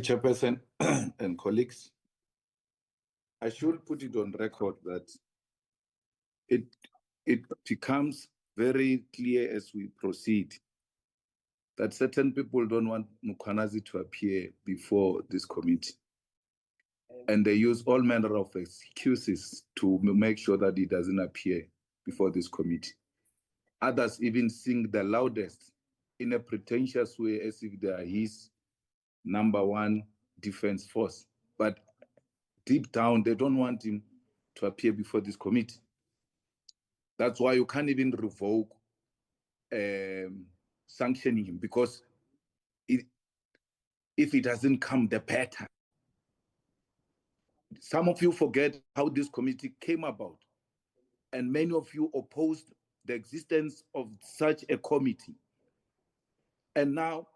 Chairperson and colleagues, I should put it on record that it becomes very clear as we proceed that certain people don't want Mkhwanazi to appear before this committee. And they use all manner of excuses to make sure that he doesn't appear before this committee. Others even sing the loudest in a pretentious way as if they are his number one defense force. But deep down, they don't want him to appear before this committee. That's why you can't even revoke sanctioning him, because if it doesn't come, the better. Some of you forget how this committee came about, and many of you opposed the existence of such a committee. And now,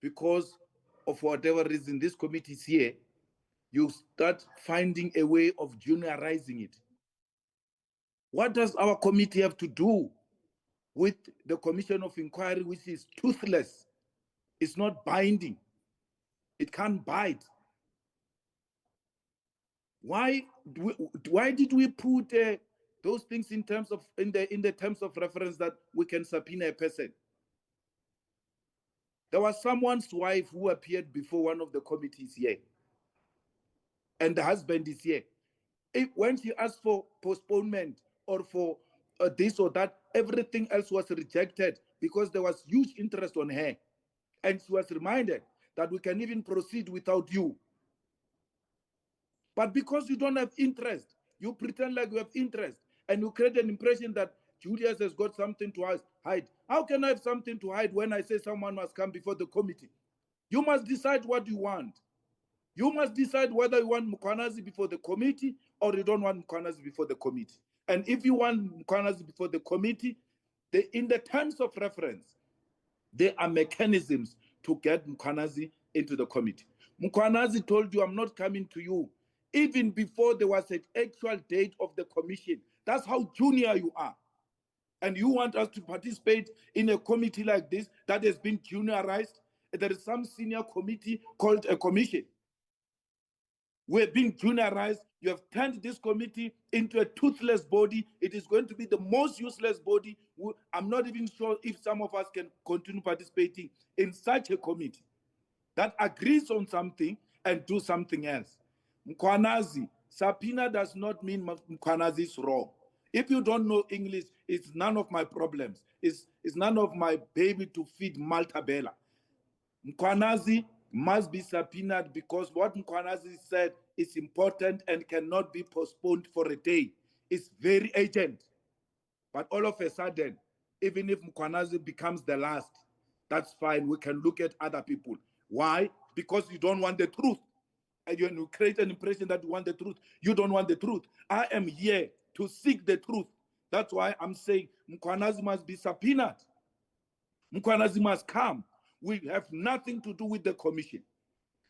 because of whatever reason this committee is here, you start finding a way of juniorizing it. What does our committee have to do with the Commission of Inquiry, which is toothless? It's not binding. It can't bite. Why did we put those things in terms of in the terms of reference that we can subpoena a person? There was someone's wife who appeared before one of the committees here, and the husband is here. When she asked for postponement or for this or that, everything else was rejected because there was huge interest on her. And she was reminded that we can even proceed without you. But because you don't have interest, you pretend like you have interest, and you create an impression that Julius has got something to hide. How can I have something to hide when I say someone must come before the committee? You must decide what you want. You must decide whether you want Mkhwanazi before the committee or you don't want Mkhwanazi before the committee. And if you want Mkhwanazi before the committee, in the terms of reference, there are mechanisms to get Mkhwanazi into the committee. Mkhwanazi told you, I'm not coming to you, even before there was an actual date of the commission. That's how junior you are. And you want us to participate in a committee like this that has been juniorized? There is some senior committee called a commission. We're being juniorized. You have turned this committee into a toothless body. It is going to be the most useless body. I'm not even sure if some of us can continue participating in such a committee that agrees on something and do something else. Mkhwanazi, subpoena does not mean Mkhwanazi is wrong. If you don't know English, it's none of my problems. It's none of my baby to feed Malta Bella. Mkhwanazi must be subpoenaed because what Mkhwanazi said is important and cannot be postponed for a day. It's very urgent. But all of a sudden, even if Mkhwanazi becomes the last, that's fine. We can look at other people. Why? Because you don't want the truth. And you create an impression that you want the truth. You don't want the truth. I am here to seek the truth. That's why I'm saying Mkhwanazi must be subpoenaed. Mkhwanazi must come. We have nothing to do with the commission.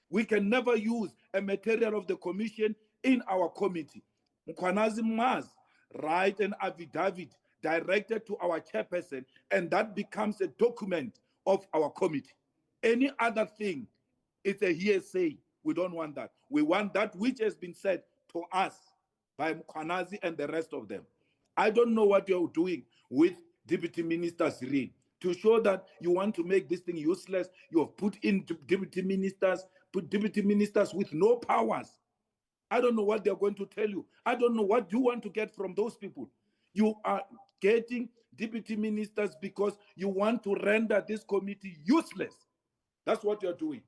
We can never use a material of the commission in our committee. Mkhwanazi must write an affidavit directed to our chairperson, and that becomes a document of our committee. Any other thing is a hearsay. We don't want that. We want that which has been said to us by Mkhwanazi and the rest of them. I don't know what you're doing with Deputy Minister Cyril to show that you want to make this thing useless. You have put in deputy ministers with no powers. I don't know what they're going to tell you. I don't know what you want to get from those people. You are getting deputy ministers because you want to render this committee useless. That's what you're doing.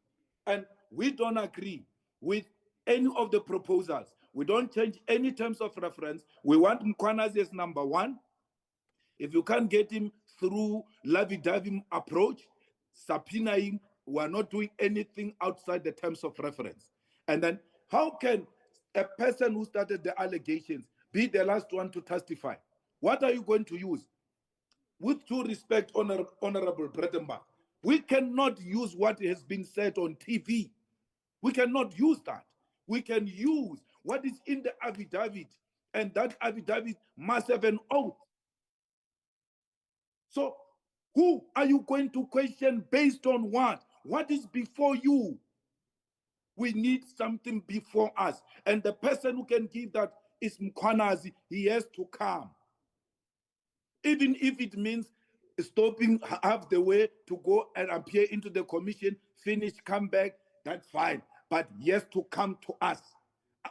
And we don't agree with any of the proposals. We don't change any terms of reference. We want Mkhwanazi as number one. If you can't get him through lovey-dovey approach, subpoena him. We are not doing anything outside the terms of reference. And then how can a person who started the allegations be the last one to testify? What are you going to use? With due respect, Honorable Bredenbach, we cannot use what has been said on TV. We cannot use that. We can use what is in the affidavit, and that affidavit must have an oath. So who are you going to question based on what? What is before you? We need something before us. And the person who can give that is Mkhwanazi. He has to come. Even if it means stopping half the way to go and appear into the commission, finish, come back, that's fine. But he has to come to us.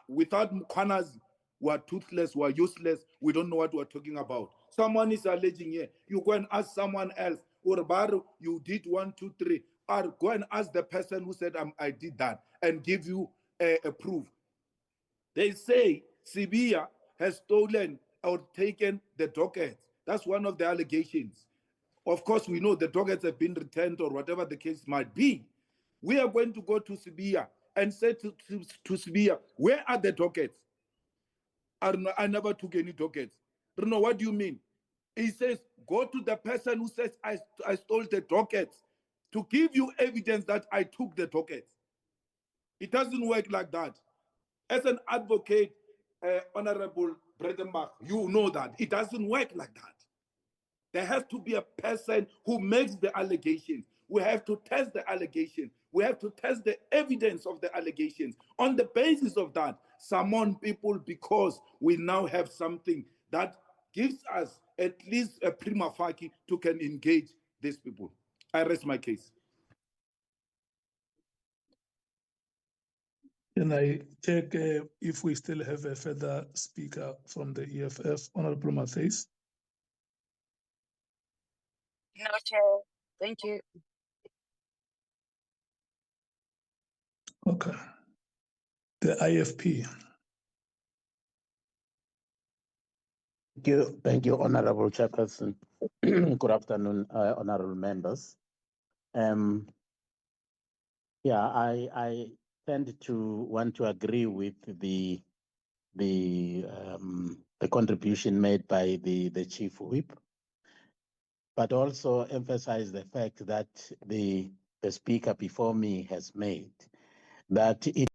Without Mkhwanazi, we're toothless, we're useless, we don't know what we're talking about. Someone is alleging here. You go and ask someone else, or Baru, you did 1, 2, 3. Or go and ask the person who said I did that and give you a proof. They say Sibiya has stolen or taken the dockets. That's one of the allegations. Of course, we know the dockets have been returned or whatever the case might be. We are going to go to Sibiya and say to Sibiya, where are the dockets? I never took any dockets. Rino, what do you mean? He says, go to the person who says I stole the dockets to give you evidence that I took the dockets. It doesn't work like that. As an advocate, Honorable Bredenbach, you know that. It doesn't work like that. There has to be a person who makes the allegations. We have to test the allegations. We have to test the evidence of the allegations. On the basis of that, summon people because we now have something that gives us at least a prima facie to can engage these people. I rest my case. Can I check if we still have a further speaker from the EFF, Honorable Matthys? No, Chair. Thank you. Okay. The IFP. Thank you, Honorable Chairperson. Good afternoon, honorable members. I tend to want to agree with the contribution made by the Chief Whip, but also emphasize the fact that the speaker before me has made, that it